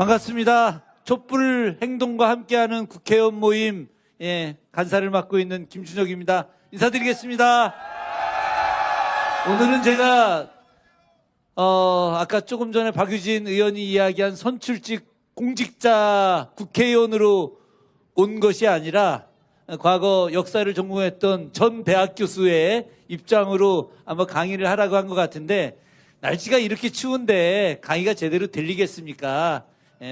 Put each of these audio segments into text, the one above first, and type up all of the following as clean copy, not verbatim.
반갑습니다. 촛불 행동과 함께하는 국회의원 모임 간사를 맡고 있는 김준혁입니다. 인사드리겠습니다. 오늘은 제가 아까 조금 전에 박유진 의원이 이야기한 선출직 공직자 국회의원으로 온 것이 아니라 과거 역사를 전공했던 전 대학 교수의 입장으로 아마 강의를 하라고 한 것 같은데, 날씨가 이렇게 추운데 강의가 제대로 들리겠습니까?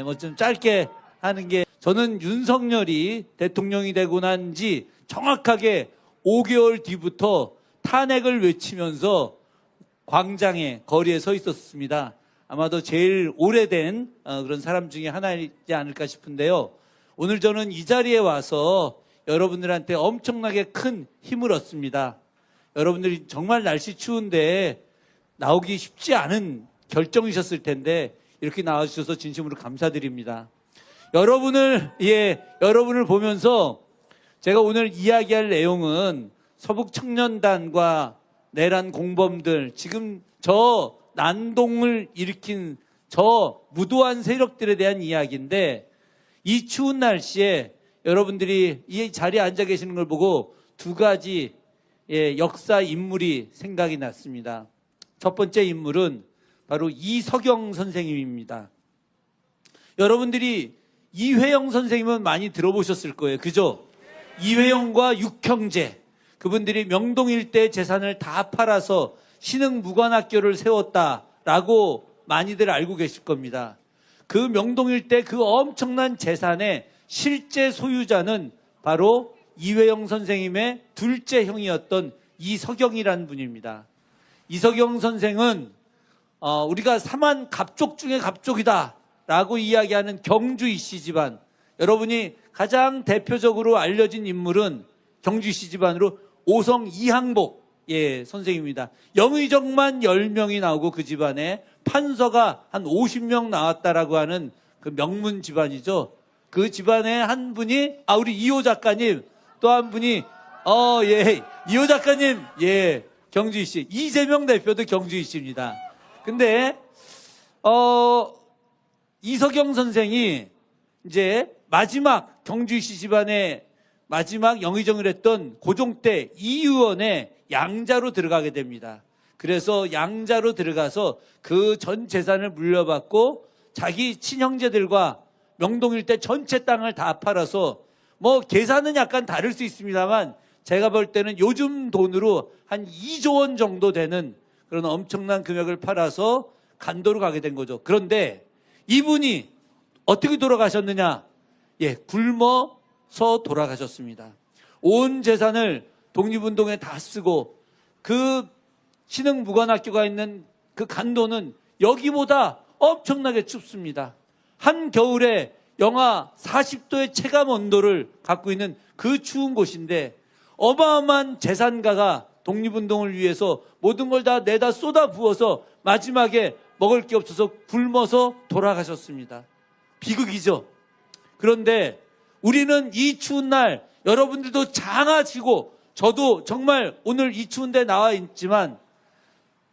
뭐 좀 짧게 하는 게, 저는 윤석열이 대통령이 되고 난 지 정확하게 5개월 뒤부터 탄핵을 외치면서 광장에, 거리에 서 있었습니다. 아마도 제일 오래된 그런 사람 중에 하나이지 않을까 싶은데요. 오늘 저는 이 자리에 와서 여러분들한테 엄청나게 큰 힘을 얻습니다. 여러분들이 정말 날씨 추운데 나오기 쉽지 않은 결정이셨을 텐데 이렇게 나와주셔서 진심으로 감사드립니다. 여러분을 보면서 제가 오늘 이야기할 내용은 서북청년단과 내란 공범들, 지금 저 난동을 일으킨 저 무도한 세력들에 대한 이야기인데, 이 추운 날씨에 여러분들이 이 자리에 앉아 계시는 걸 보고 두 가지 역사 인물이 생각이 났습니다. 첫 번째 인물은 바로 이석영 선생님입니다. 여러분들이 이회영 선생님은 많이 들어보셨을 거예요. 그죠? 이회영과 육형제, 그분들이 명동 일대 재산을 다 팔아서 신흥무관학교를 세웠다라고 많이들 알고 계실 겁니다. 그 명동 일대 그 엄청난 재산의 실제 소유자는 바로 이회영 선생님의 둘째 형이었던 이석영이라는 분입니다. 이석영 선생은 우리가 삼한 갑족 중에 갑족이다 라고 이야기하는 경주 이씨 집안, 여러분이 가장 대표적으로 알려진 인물은 경주 이씨 집안으로 오성 이항복 선생입니다. 영의정만 10명이 나오고 그 집안에 판서가 한 50명 나왔다라고 하는 그 명문 집안이죠. 그 집안에 한 분이 우리 이호 작가님, 또 한 분이 이호 작가님, 경주이 씨, 이재명 대표도 경주이 씨입니다. 근데 이석영 선생이 이제 마지막 경주이 씨 집안의 마지막 영의정을 했던 고종 때 이 의원의 양자로 들어가게 됩니다. 그래서 양자로 들어가서 그 전 재산을 물려받고 자기 친형제들과 명동 일대 전체 땅을 다 팔아서, 뭐 계산은 약간 다를 수 있습니다만 제가 볼 때는 요즘 돈으로 한 2조 원 정도 되는 그런 엄청난 금액을 팔아서 간도로 가게 된 거죠. 그런데 이분이 어떻게 돌아가셨느냐? 굶어서 돌아가셨습니다. 온 재산을 독립운동에 다 쓰고, 그 신흥무관학교가 있는 그 간도는 여기보다 엄청나게 춥습니다. 한겨울에 영하 40도의 체감 온도를 갖고 있는 그 추운 곳인데, 어마어마한 재산가가 독립운동을 위해서 모든 걸 다 내다 쏟아 부어서 마지막에 먹을 게 없어서 굶어서 돌아가셨습니다. 비극이죠. 그런데 우리는 이 추운 날, 여러분들도 장하시고 저도 정말 오늘 이 추운데 나와 있지만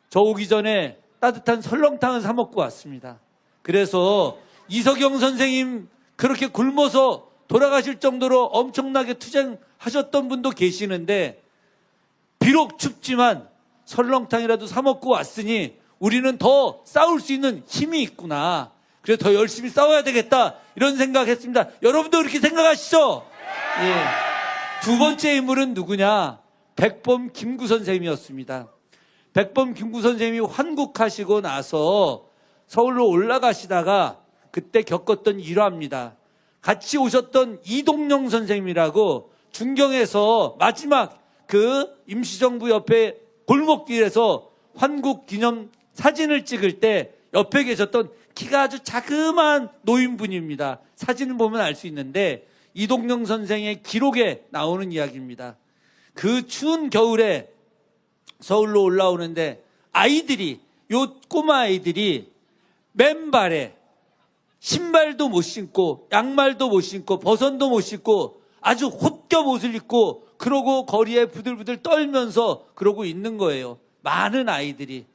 저 오기 전에 따뜻한 설렁탕을 사 먹고 왔습니다. 그래서 이석영 선생님 그렇게 굶어서 돌아가실 정도로 엄청나게 투쟁하셨던 분도 계시는데, 비록 춥지만 설렁탕이라도 사 먹고 왔으니 우리는 더 싸울 수 있는 힘이 있구나, 그래서 더 열심히 싸워야 되겠다, 이런 생각했습니다. 여러분도 그렇게 생각하시죠? 두 번째 인물은 누구냐? 백범 김구 선생님이었습니다. 백범 김구 선생님이 환국하시고 나서 서울로 올라가시다가 그때 겪었던 일화입니다. 같이 오셨던 이동영 선생님이라고 중경에서 마지막 그 임시정부 옆에 골목길에서 환국 기념 사진을 찍을 때 옆에 계셨던 키가 아주 자그마한 노인분입니다. 사진을 보면 알 수 있는데, 이동영 선생의 기록에 나오는 이야기입니다. 그 추운 겨울에 서울로 올라오는데 요 꼬마 아이들이 맨발에 신발도 못 신고 양말도 못 신고 버선도 못 신고 아주 헛겹 옷을 입고 그러고 거리에 부들부들 떨면서 그러고 있는 거예요. 많은 아이들이.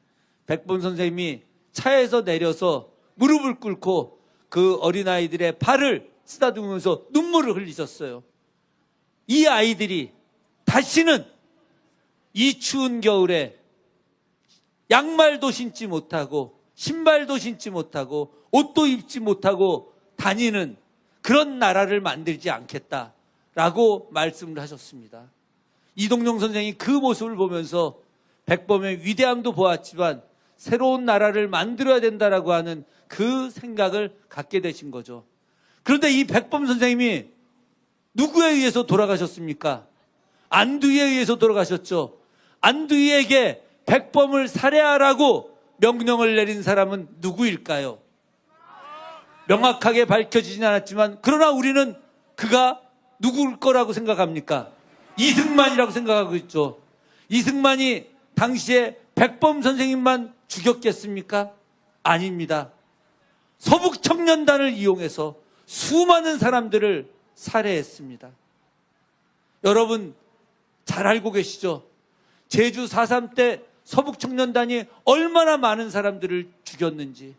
백범 선생님이 차에서 내려서 무릎을 꿇고 그 어린아이들의 발을 쓰다듬으면서 눈물을 흘리셨어요. 이 아이들이 다시는 이 추운 겨울에 양말도 신지 못하고 신발도 신지 못하고 옷도 입지 못하고 다니는 그런 나라를 만들지 않겠다라고 말씀을 하셨습니다. 이동용 선생이 그 모습을 보면서 백범의 위대함도 보았지만 새로운 나라를 만들어야 된다라고 하는 그 생각을 갖게 되신 거죠. 그런데 이 백범 선생님이 누구에 의해서 돌아가셨습니까? 안두희에 의해서 돌아가셨죠. 안두희에게 백범을 살해하라고 명령을 내린 사람은 누구일까요? 명확하게 밝혀지진 않았지만 그러나 우리는 그가 누구일 거라고 생각합니까? 이승만이라고 생각하고 있죠. 이승만이 당시에 백범 선생님만 죽였겠습니까? 아닙니다. 서북청년단을 이용해서 수많은 사람들을 살해했습니다. 여러분 잘 알고 계시죠? 제주 4.3 때 서북청년단이 얼마나 많은 사람들을 죽였는지,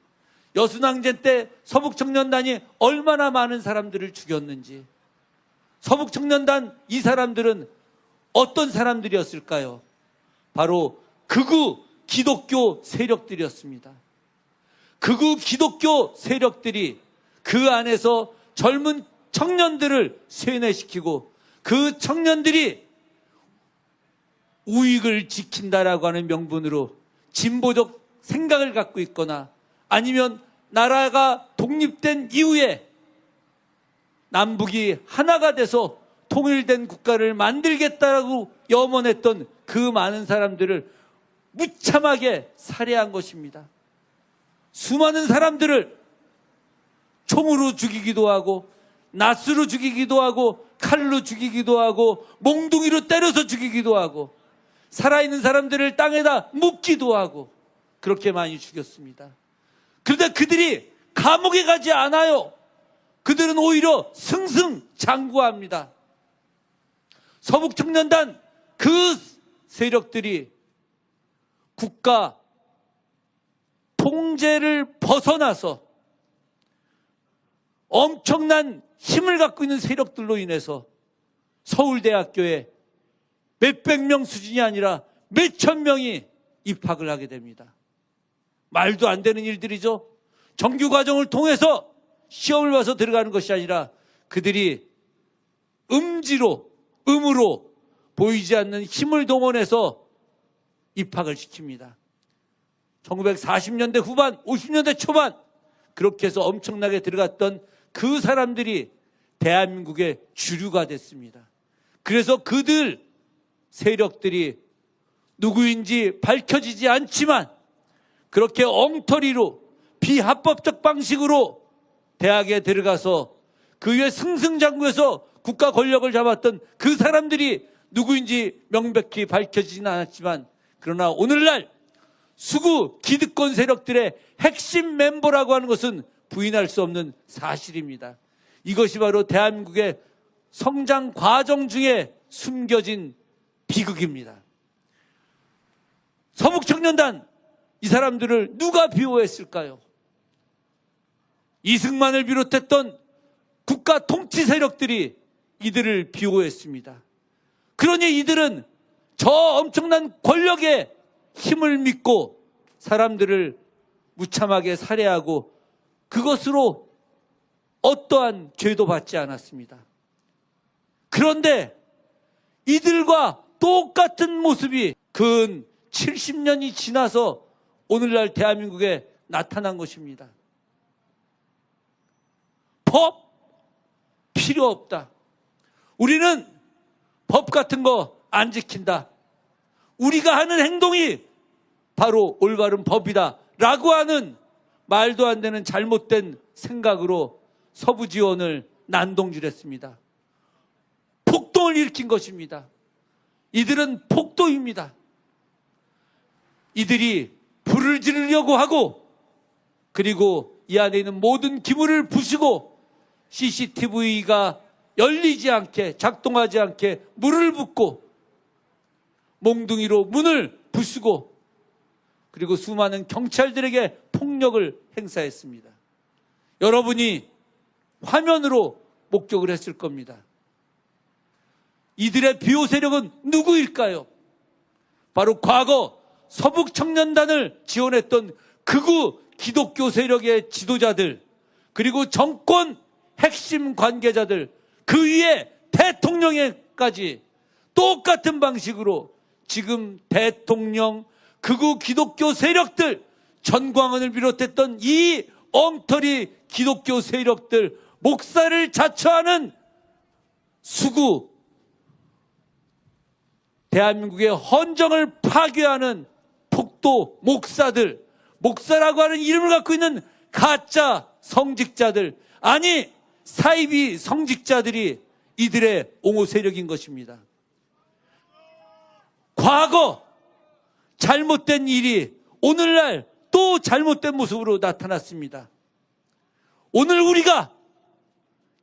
여순항쟁 때 서북청년단이 얼마나 많은 사람들을 죽였는지. 서북청년단 이 사람들은 어떤 사람들이었을까요? 바로 극우 기독교 세력들이었습니다. 극우 기독교 세력들이 그 안에서 젊은 청년들을 세뇌시키고 그 청년들이 우익을 지킨다라고 하는 명분으로 진보적 생각을 갖고 있거나 아니면 나라가 독립된 이후에 남북이 하나가 돼서 통일된 국가를 만들겠다라고 염원했던 그 많은 사람들을 무참하게 살해한 것입니다. 수많은 사람들을 총으로 죽이기도 하고 낫으로 죽이기도 하고 칼로 죽이기도 하고 몽둥이로 때려서 죽이기도 하고 살아있는 사람들을 땅에다 묻기도 하고 그렇게 많이 죽였습니다. 그런데 그들이 감옥에 가지 않아요. 그들은 오히려 승승장구합니다. 서북청년단 그 세력들이 국가 통제를 벗어나서 엄청난 힘을 갖고 있는 세력들로 인해서 서울대학교에 몇백 명 수준이 아니라 몇천 명이 입학을 하게 됩니다. 말도 안 되는 일들이죠. 정규 과정을 통해서 시험을 봐서 들어가는 것이 아니라 그들이 음으로 보이지 않는 힘을 동원해서 입학을 시킵니다. 1940년대 후반, 50년대 초반 그렇게 해서 엄청나게 들어갔던 그 사람들이 대한민국의 주류가 됐습니다. 그래서 그들 세력들이 누구인지 밝혀지지 않지만 그렇게 엉터리로 비합법적 방식으로 대학에 들어가서 그 위에 승승장구해서 국가 권력을 잡았던 그 사람들이 누구인지 명백히 밝혀지진 않았지만 그러나 오늘날 수구 기득권 세력들의 핵심 멤버라고 하는 것은 부인할 수 없는 사실입니다. 이것이 바로 대한민국의 성장 과정 중에 숨겨진 비극입니다. 서북청년단 이 사람들을 누가 비호했을까요? 이승만을 비롯했던 국가 통치 세력들이 이들을 비호했습니다. 그러니 이들은 저 엄청난 권력의 힘을 믿고 사람들을 무참하게 살해하고 그것으로 어떠한 죄도 받지 않았습니다. 그런데 이들과 똑같은 모습이 근 70년이 지나서 오늘날 대한민국에 나타난 것입니다. 법 필요 없다. 우리는 법 같은 거 안 지킨다. 우리가 하는 행동이 바로 올바른 법이다 라고 하는 말도 안 되는 잘못된 생각으로 서부지원을 난동질했습니다. 폭동을 일으킨 것입니다. 이들은 폭도입니다. 이들이 불을 지르려고 하고 그리고 이 안에 있는 모든 기물을 부수고 CCTV가 열리지 않게 작동하지 않게 물을 붓고 몽둥이로 문을 부수고 그리고 수많은 경찰들에게 폭력을 행사했습니다. 여러분이 화면으로 목격을 했을 겁니다. 이들의 비호 세력은 누구일까요? 바로 과거 서북청년단을 지원했던 극우 기독교 세력의 지도자들, 그리고 정권 핵심 관계자들, 그 위에 대통령에까지 똑같은 방식으로 지금 대통령, 극우 기독교 세력들, 전광훈을 비롯했던 이 엉터리 기독교 세력들, 목사를 자처하는 수구, 대한민국의 헌정을 파괴하는 폭도 목사들, 목사라고 하는 이름을 갖고 있는 가짜 성직자들, 아니 사이비 성직자들이 이들의 옹호 세력인 것입니다. 과거 잘못된 일이 오늘날 또 잘못된 모습으로 나타났습니다. 오늘 우리가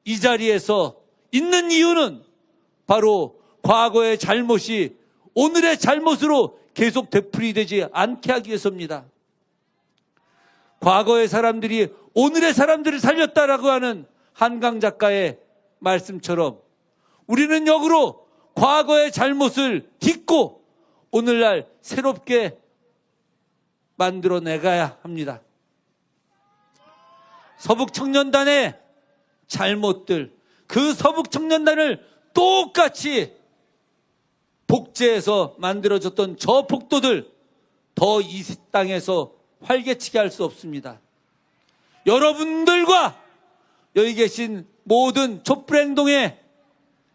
이 자리에서 있는 이유는 바로 과거의 잘못이 오늘의 잘못으로 계속 되풀이되지 않게 하기 위해서입니다. 과거의 사람들이 오늘의 사람들을 살렸다라고 하는 한강 작가의 말씀처럼 우리는 역으로 과거의 잘못을 딛고 오늘날 새롭게 만들어내가야 합니다. 서북청년단의 잘못들, 그 서북청년단을 똑같이 복제해서 만들어졌던 저 폭도들 더 이 땅에서 활개치게 할 수 없습니다. 여러분들과 여기 계신 모든 촛불행동의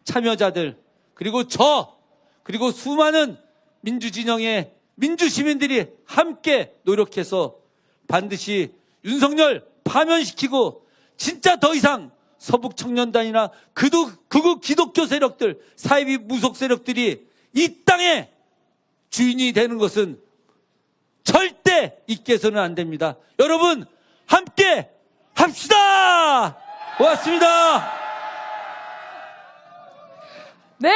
참여자들, 그리고 그리고 수많은 민주진영의 민주시민들이 함께 노력해서 반드시 윤석열 파면시키고 진짜 더 이상 서북청년단이나 극우 기독교 세력들, 사이비 무속 세력들이 이 땅의 주인이 되는 것은 절대 있게서는 안 됩니다. 여러분 함께 합시다. 고맙습니다. 네.